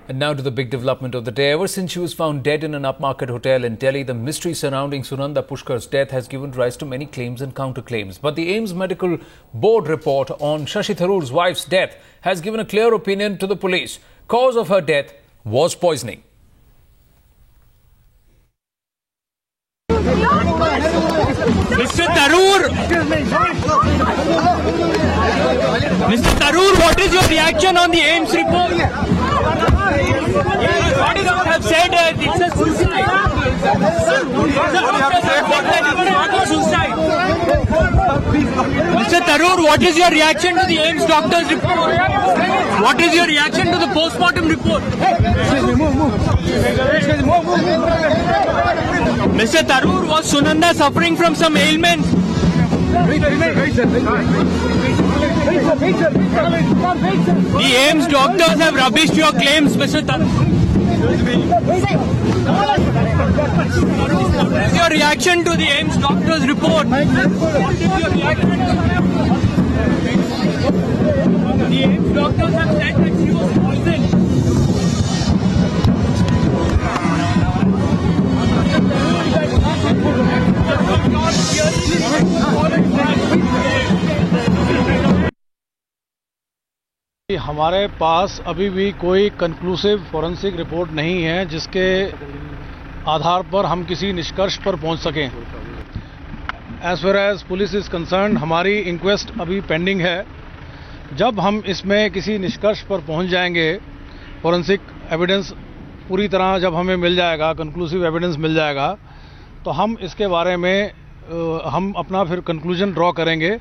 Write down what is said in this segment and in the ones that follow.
And now to the big development of the day. Ever since she was found dead in an upmarket hotel in Delhi, the mystery surrounding Sunanda Pushkar's death has given rise to many claims and counterclaims. But the AIIMS Medical Board report on Shashi Tharoor's wife's death has given a clear opinion to the police. Cause of her death was poisoning. Mr. Tharoor, what is your reaction on the AIIMS report? What have said it's a suicide. Mr. Tharoor, what is your reaction to the AIIMS doctor's report? What is your reaction to the post-mortem report? Mr. Tharoor, was Sunanda suffering from some ailment? The AIIMS doctors have rubbished your claims, Mr. Tharoor. What is your reaction to the AIIMS doctor's report? What is your reaction to the AIIMS doctors have said that she was poisoned? हमारे पास अभी भी कोई conclusive forensic report नहीं है जिसके आधार पर हम किसी निष्कर्ष पर पहुंच सकें। As far as police is concerned, हमारी इंक्वेस्ट अभी पेंडिंग है। जब हम इसमें किसी निष्कर्ष पर पहुंच जाएंगे, फॉरेंसिक एविडेंस पूरी तरह जब हमें मिल जाएगा, कंक्लूसिव एविडेंस मिल जाएगा, तो हम इसके बारे में हम अपना फिर कंक्लूजन ड्रॉ करेंगे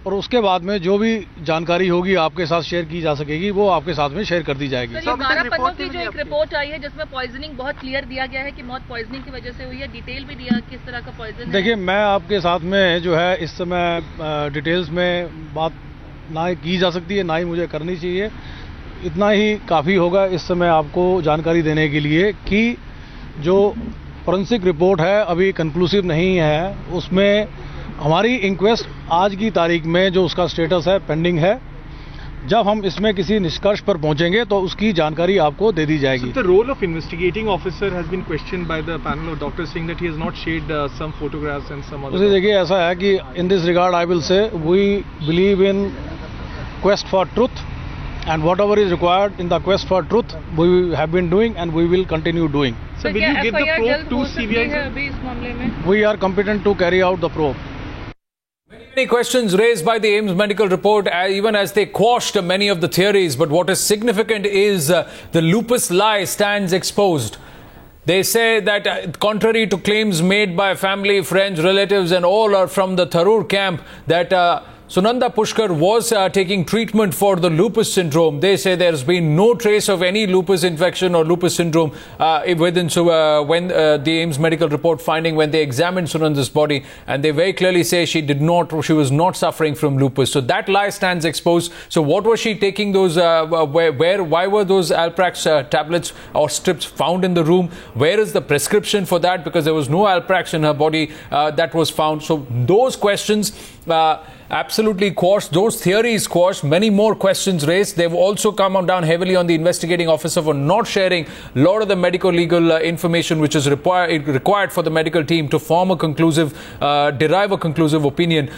और उसके बाद में जो भी जानकारी होगी आपके साथ शेयर की जा सकेगी वो आपके साथ में शेयर कर दी जाएगी। सर, 12 पन्नों की जो एक रिपोर्ट आई है जिसमें पॉइजनिंग बहुत क्लियर दिया गया है कि मौत पॉइजनिंग की वजह से हुई है, डिटेल भी दिया किस तरह का पॉइजन है। देखिए, मैं आपके साथ में जो है इस समय डिटेल्स में बात ना की जा सकती है, ना ही मुझे करनी चाहिए। इतना ही काफ़ी होगा इस समय आपको जानकारी देने के लिए कि जो फॉरेंसिक रिपोर्ट है अभी कंक्लूसिव नहीं है, उसमें हमारी इंक्वेस्ट आज की तारीख में जो उसका स्टेटस है पेंडिंग है। जब हम इसमें किसी निष्कर्ष पर पहुंचेंगे तो उसकी जानकारी आपको दे दी जाएगी। The role of investigating officer has been questioned by the panel of doctors, saying that he has not shared some photographs and some other. देखिए, ऐसा है कि in this regard I will say we believe in quest for truth and whatever is required in the quest for truth we have been doing and we will continue doing. So will you give the probe to CBI? We are competent to carry out the probe. Many questions raised by the AIIMS medical report, even as they quashed many of the theories. But what is significant is the lupus lie stands exposed. They say that contrary to claims made by family, friends, relatives and all are from the Tharoor camp, that Sunanda Pushkar was taking treatment for the lupus syndrome. They say there's been no trace of any lupus infection or lupus syndrome when the AIIMS medical report finding when they examined Sunanda's body, and they very clearly say she was not suffering from lupus. So that lie stands exposed. So what was she taking those? Why were those Alprax tablets or strips found in the room? Where is the prescription for that? Because there was no Alprax in her body that was found. So those questions absolutely quashed, those theories quashed, many more questions raised. They've also come down heavily on the investigating officer for not sharing a lot of the medical legal information which is required for the medical team to form a conclusive, derive a conclusive opinion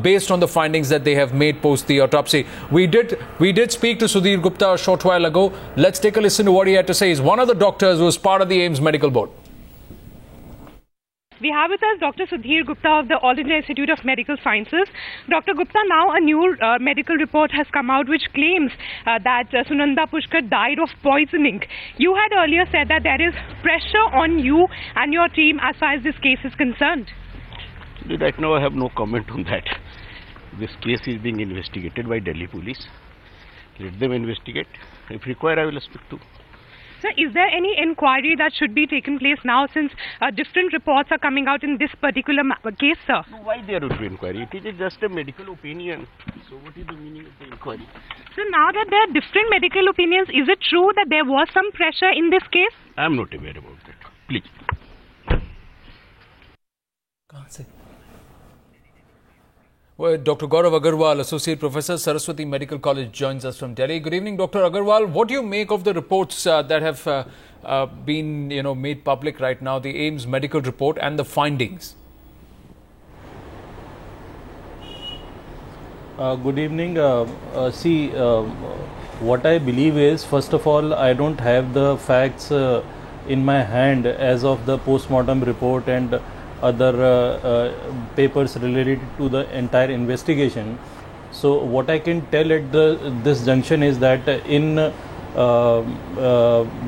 based on the findings that they have made post the autopsy. We did speak to Sudhir Gupta a short while ago. Let's take a listen to what he had to say. He's one of the doctors who was part of the AIIMS medical board. We have with us Dr. Sudhir Gupta of the All India Institute of Medical Sciences. Dr. Gupta, now a new medical report has come out which claims that Sunanda Pushkar died of poisoning. You had earlier said that there is pressure on you and your team as far as this case is concerned. Right now I have no comment on that. This case is being investigated by Delhi police. Let them investigate. If required, I will speak to. Sir, is there any inquiry that should be taken place now since different reports are coming out in this particular case, sir? No, why there would be inquiry? It is just a medical opinion. So what is the meaning of the inquiry? So now that there are different medical opinions, is it true that there was some pressure in this case? I am not aware about that. Please. Well, Dr. Gaurav Agarwal, Associate Professor, Saraswati Medical College, joins us from Delhi. Good evening, Dr. Agarwal. What do you make of the reports that have been, made public right now, the AIIMS medical report and the findings? Good evening. What I believe is, first of all, I don't have the facts in my hand as of the post-mortem report and other papers related to the entire investigation. So what I can tell at this junction is that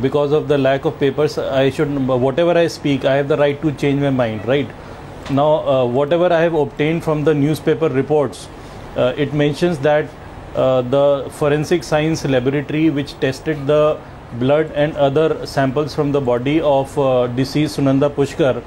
because of the lack of papers, whatever I speak, I have the right to change my mind, right? Now, whatever I have obtained from the newspaper reports, it mentions that the forensic science laboratory which tested the blood and other samples from the body of deceased Sunanda Pushkar,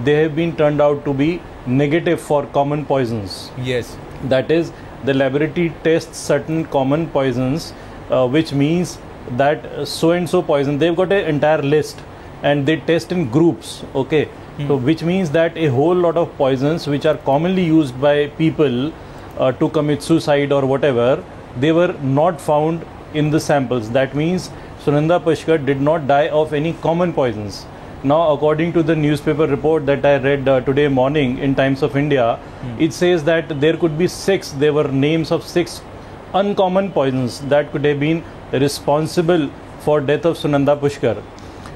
they have been turned out to be negative for common poisons. Yes. That is, the laboratory tests certain common poisons, which means that so and so poison, they've got an entire list and they test in groups, okay? So which means that a whole lot of poisons which are commonly used by people to commit suicide or whatever, they were not found in the samples. That means Sunanda Pushkar did not die of any common poisons. Now, according to the newspaper report that I read today morning in Times of India, it says that there could be there were names of 6 uncommon poisons that could have been responsible for death of Sunanda Pushkar.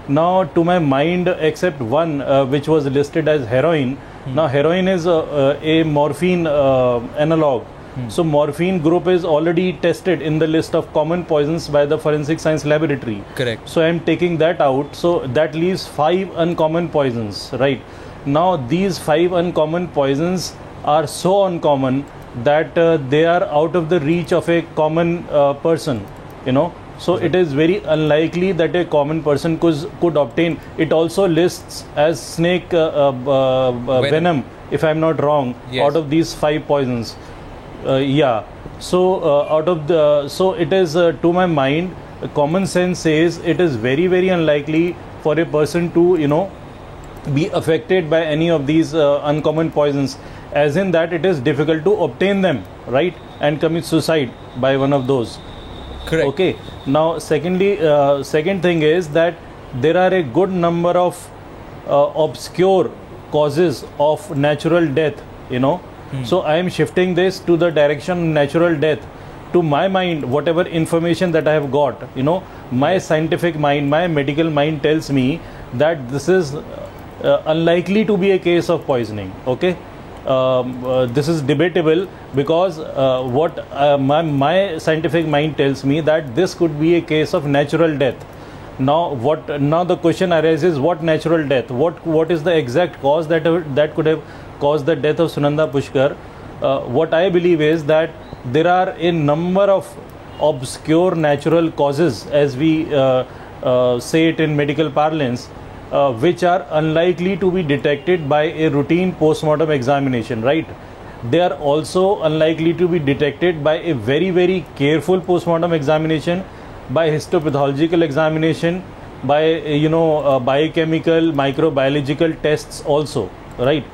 Now, to my mind, except one which was listed as heroin. Now, heroin is a morphine analog. So, morphine group is already tested in the list of common poisons by the Forensic Science Laboratory. Correct. So, I am taking that out. So, that leaves 5 uncommon poisons, right? Now, these 5 uncommon poisons are so uncommon that they are out of the reach of a common person, So, it is very unlikely that a common person could obtain. It also lists as snake venom, if I am not wrong, out of these 5 poisons. So it is to my mind, common sense says it is very, very unlikely for a person to be affected by any of these uncommon poisons, as in that it is difficult to obtain them, right, and commit suicide by one of those. Correct. Okay. Now, secondly, second thing is that there are a good number of obscure causes of natural death, So I am shifting this to the direction natural death. To my mind, whatever information that I have got, my scientific mind, my medical mind tells me that this is unlikely to be a case of poisoning. Okay. This is debatable because my scientific mind tells me that this could be a case of natural death. Now the question arises: what natural death? What is the exact cause that could have caused the death of Sunanda Pushkar? What I believe is that there are a number of obscure natural causes, as we say it in medical parlance, which are unlikely to be detected by a routine post-mortem examination, right? They are also unlikely to be detected by a very, very careful post-mortem examination, by histopathological examination, by biochemical, microbiological tests also, right?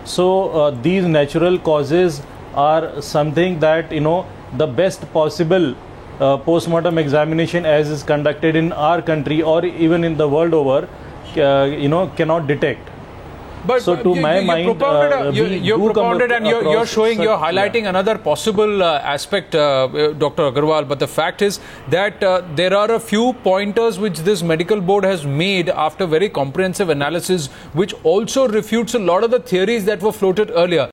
So these natural causes are something that the best possible post-mortem examination as is conducted in our country or even in the world over cannot detect. But so to my mind, you're propounded and you're showing, you're highlighting another possible aspect, Dr. Agarwal. But the fact is that there are a few pointers which this medical board has made after very comprehensive analysis, which also refutes a lot of the theories that were floated earlier.